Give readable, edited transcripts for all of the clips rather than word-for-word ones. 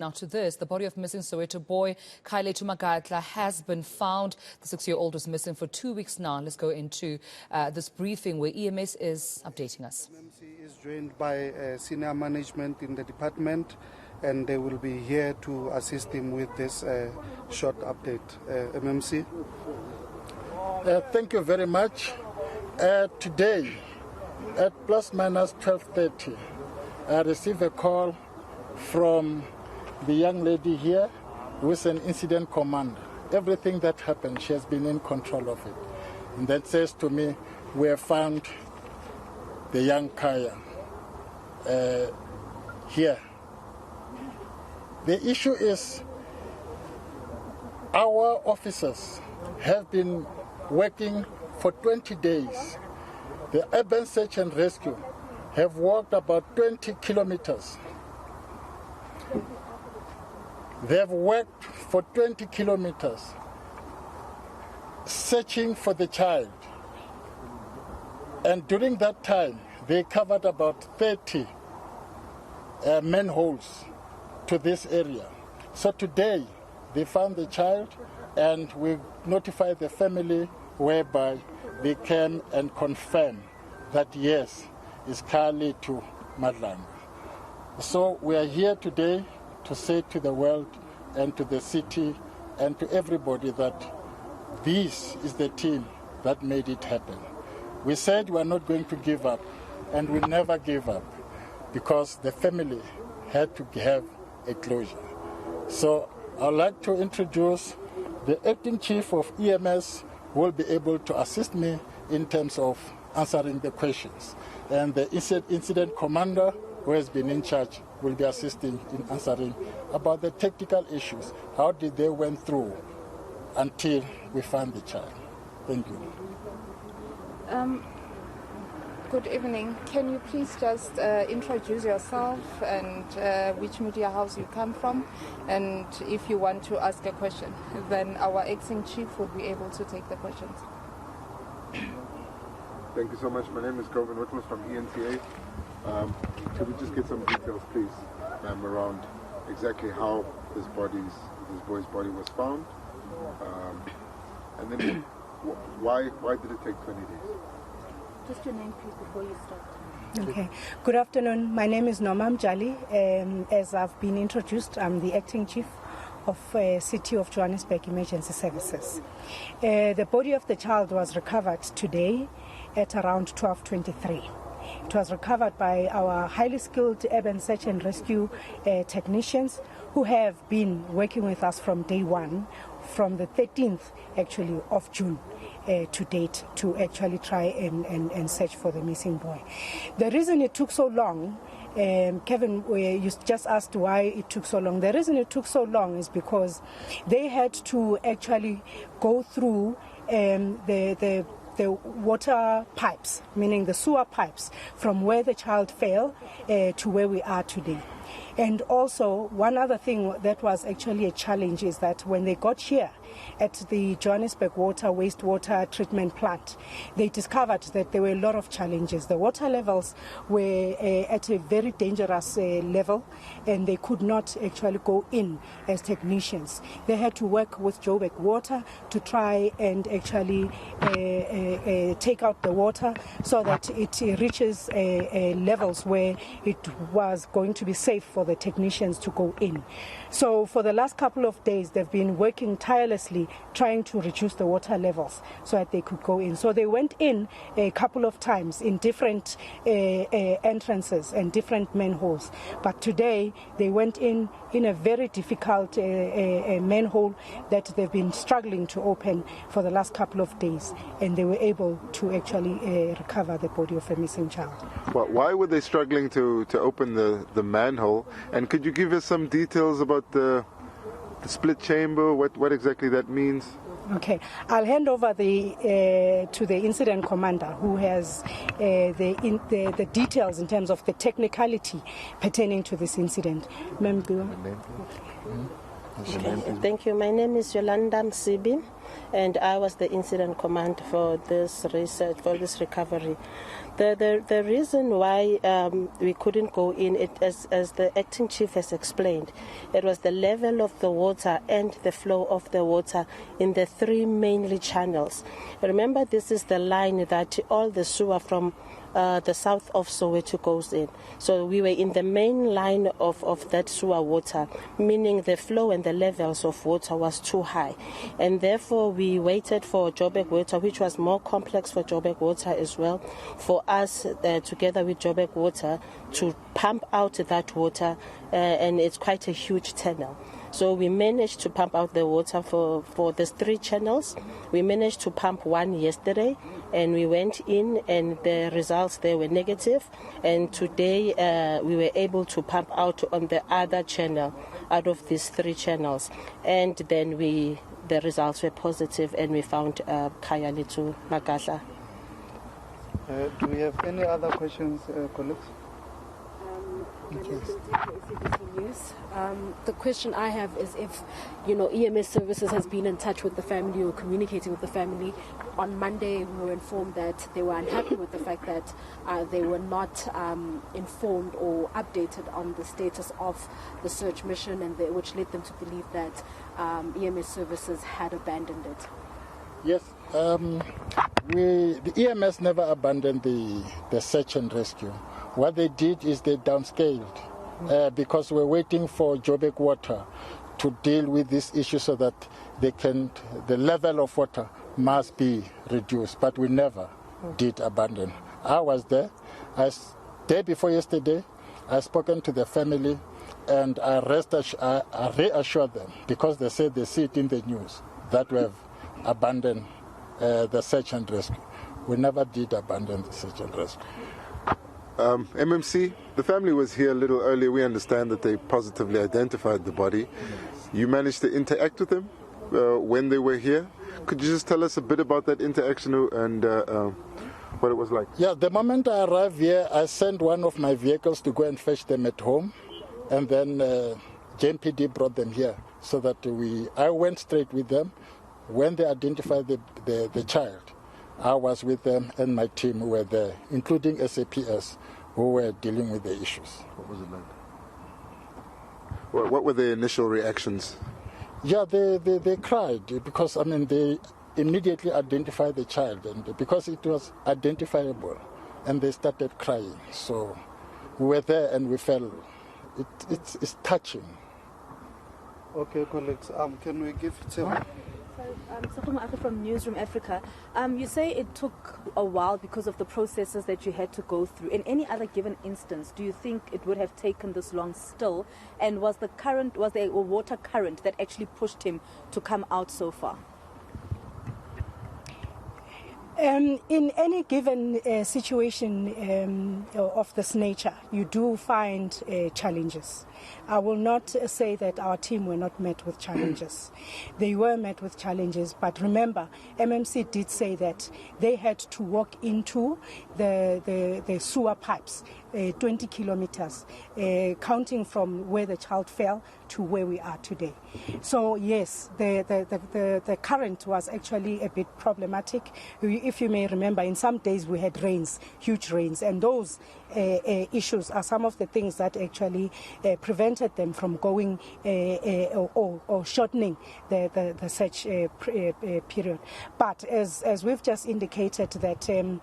Now to this, the body of missing Soweto boy Khayalethu Magadla has been found. The 6-year-old was missing for 2 weeks now. Let's go into this briefing where EMS is updating us. eNCA is joined by senior management in the department, and they will be here to assist him with this short update. MMC. Thank you very much. Today, at plus minus 12:30, I received a call from the young lady here, who is an incident commander. Everything that happened, she has been in control of it. And that says to me, we have found the young Kaya here. The issue is our officers have been working for 20 days. The urban search and rescue have walked about 20 kilometers. They have worked for 20 kilometers searching for the child. And during that time, they covered about 30 manholes to this area. So today, they found the child, and we notified the family, whereby they came and confirmed that yes, it's Khayalethu Magadla. So we are here today to say to the world and to the city and to everybody that this is the team that made it happen. We said we are not going to give up, and we never give up, because the family had to have a closure. So I'd like to introduce the acting chief of EMS, who will be able to assist me in terms of answering the questions. And the incident commander, who has been in charge, will be assisting in answering about the technical issues. How did they went through until we found the child? Thank you. Good evening. Can you please just introduce yourself and which media house you come from, and if you want to ask a question, then our acting chief would be able to take the questions. Thank you so much. My name is Govin Whitmus from eNCA. Could we just get some details, please, ma'am, around exactly how this boy's body was found, and then why did it take 20 days? Just your name, please, before you start. Okay. Good afternoon. My name is Nomam Jali. As I've been introduced, I'm the acting chief of City of Johannesburg Emergency Services. The body of the child was recovered today at around 12:23. It was recovered by our highly skilled urban search and rescue technicians, who have been working with us from day one, from the 13th actually of June to date, to actually try and search for the missing boy. The reason it took so long, Kevin, you just asked why it took so long. The reason it took so long is because they had to actually go through the water pipes, meaning the sewer pipes, from where the child fell to where we are today. And also, one other thing that was actually a challenge is that when they got here at the Johannesburg wastewater treatment plant, they discovered that there were a lot of challenges. The water levels were at a very dangerous level, and they could not actually go in as technicians. They had to work with Joburg Water to try and actually take out the water so that it reaches levels where it was going to be safe for the technicians to go in. So for the last couple of days, they've been working tirelessly trying to reduce the water levels so that they could go in. So they went in a couple of times in different entrances and different manholes. But today they went in a very difficult manhole that they've been struggling to open for the last couple of days, and they were able to actually recover the body of a missing child. Well, why were they struggling to open the manhole? And could you give us some details about the split chamber, what exactly that means? Okay, I'll hand over to the incident commander, who has the details in terms of the technicality pertaining to this incident. Okay, thank you. My name is Yolanda Msibi, and I was the incident command for this research, for this recovery. The reason why we couldn't go in, as the acting chief has explained, it was the level of the water and the flow of the water in the three mainly channels. Remember, this is the line that all the sewer from the south of Soweto goes in. So we were in the main line of that sewer water, meaning the flow and the levels of water was too high. And therefore we waited for Joburg Water, which was more complex for Joburg Water as well, for us together with Joburg Water to pump out that water, and it's quite a huge tunnel. So we managed to pump out the water for these three channels. We managed to pump one yesterday, and we went in, and the results there were negative. And today we were able to pump out on the other channel out of these three channels. And then the results were positive, and we found Khayalethu Magadla. Do we have any other questions, colleagues? News. The question I have is if, EMS services has been in touch with the family or communicating with the family. On Monday, we were informed that they were unhappy with the fact that they were not informed or updated on the status of the search mission, and which led them to believe that EMS services had abandoned it. Yes, the EMS never abandoned the search and rescue. What they did is they downscaled because we're waiting for Joburg Water to deal with this issue so that the level of water must be reduced. But we never did abandon. I was there. Day before yesterday, I spoken to the family, and I reassured them, because they said they see it in the news, that we have abandoned the search and rescue. We never did abandon the search and rescue. MMC, the family was here a little earlier. We understand that they positively identified the body. You managed to interact with them when they were here. Could you just tell us a bit about that interaction and what it was like? Yeah, the moment I arrived here, I sent one of my vehicles to go and fetch them at home, and then JMPD brought them here so that I went straight with them. When they identified the child, I was with them, and my team were there, including SAPS, who were dealing with the issues. What was it like? What were the initial reactions? Yeah, they cried because, they immediately identified the child, and because it was identifiable, and they started crying. So we were there, and we felt it's touching. Okay, colleagues, can we give Tim? From Newsroom Africa, you say it took a while because of the processes that you had to go through. In any other given instance, do you think it would have taken this long still? And was there a water current that actually pushed him to come out so far? In any given situation of this nature, you do find challenges. I will not say that our team were not met with challenges. They were met with challenges, but remember, MMC did say that they had to walk into the sewer pipes, 20 kilometers, counting from where the child fell to where we are today. So yes, the current was actually a bit problematic. If you may remember, in some days we had rains, huge rains, and those issues are some of the things that actually prevented them from going or shortening the search period. But as we've just indicated, that in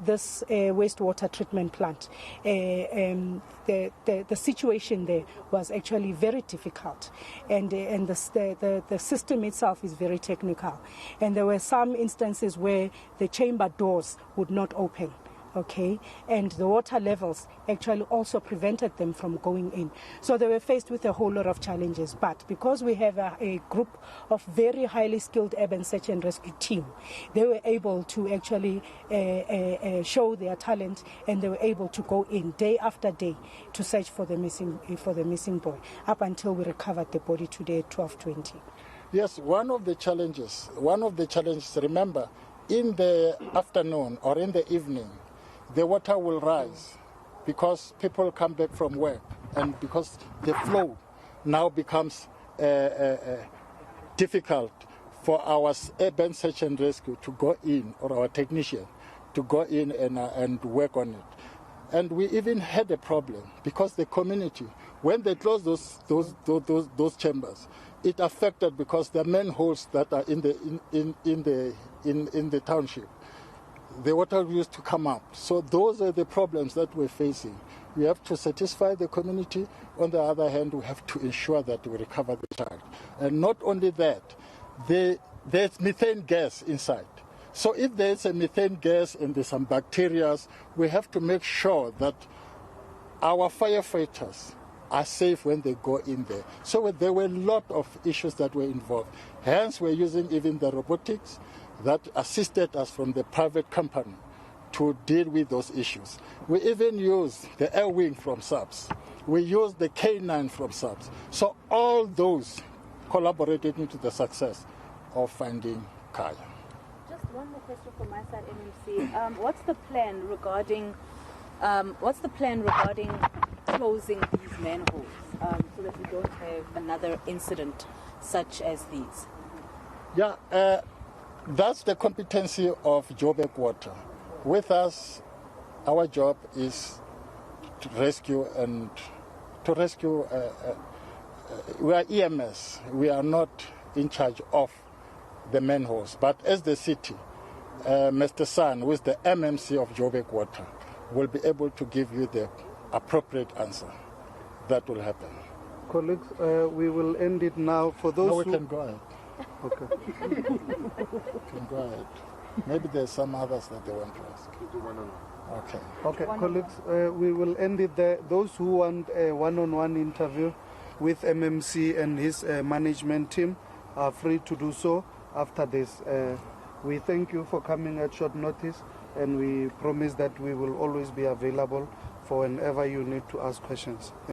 this wastewater treatment plant, the situation there was actually very difficult, and the system itself is very technical, and there were some instances where the chamber doors would not open. Okay, and the water levels actually also prevented them from going in. So they were faced with a whole lot of challenges. But because we have a group of very highly skilled urban search and rescue team, they were able to actually show their talent, and they were able to go in day after day to search for the missing boy, up until we recovered the body today at 12:20. Yes, one of the challenges, remember, in the afternoon or in the evening, the water will rise because people come back from work, and because the flow now becomes difficult for our urban search and rescue to go in, or our technician to go in and work on it. And we even had a problem because the community, when they closed those chambers, it affected because the manholes that are in the township, the water used to come up. So those are the problems that we're facing. We have to satisfy the community. On the other hand, we have to ensure that we recover the child. And not only that, there's methane gas inside. So if there's a methane gas and there's some bacteria, we have to make sure that our firefighters are safe when they go in there. So there were a lot of issues that were involved. Hence, we're using even the robotics that assisted us from the private company to deal with those issues. We even use the air wing from SAPS. We use the K9 from SAPS. So all those collaborated into the success of finding Khaya. Just one more question from my side, MMC. What's the plan regarding closing these manholes so that we don't have another incident such as these? Yeah, that's the competency of Joburg Water. With us, our job is to rescue we are EMS. We are not in charge of the manholes. But as the city, Mr. San, who is the MMC of Joburg Water, will be able to give you the appropriate answer. That will happen. Colleagues, we will end it now. For those no, we who... can go ahead. Okay. We can go ahead. Maybe there's some others that they want to ask. Okay. Okay, colleagues, we will end it there. Those who want a one-on-one interview with MMC and his management team are free to do so after this. We thank you for coming at short notice, and we promise that we will always be available for whenever you need to ask questions.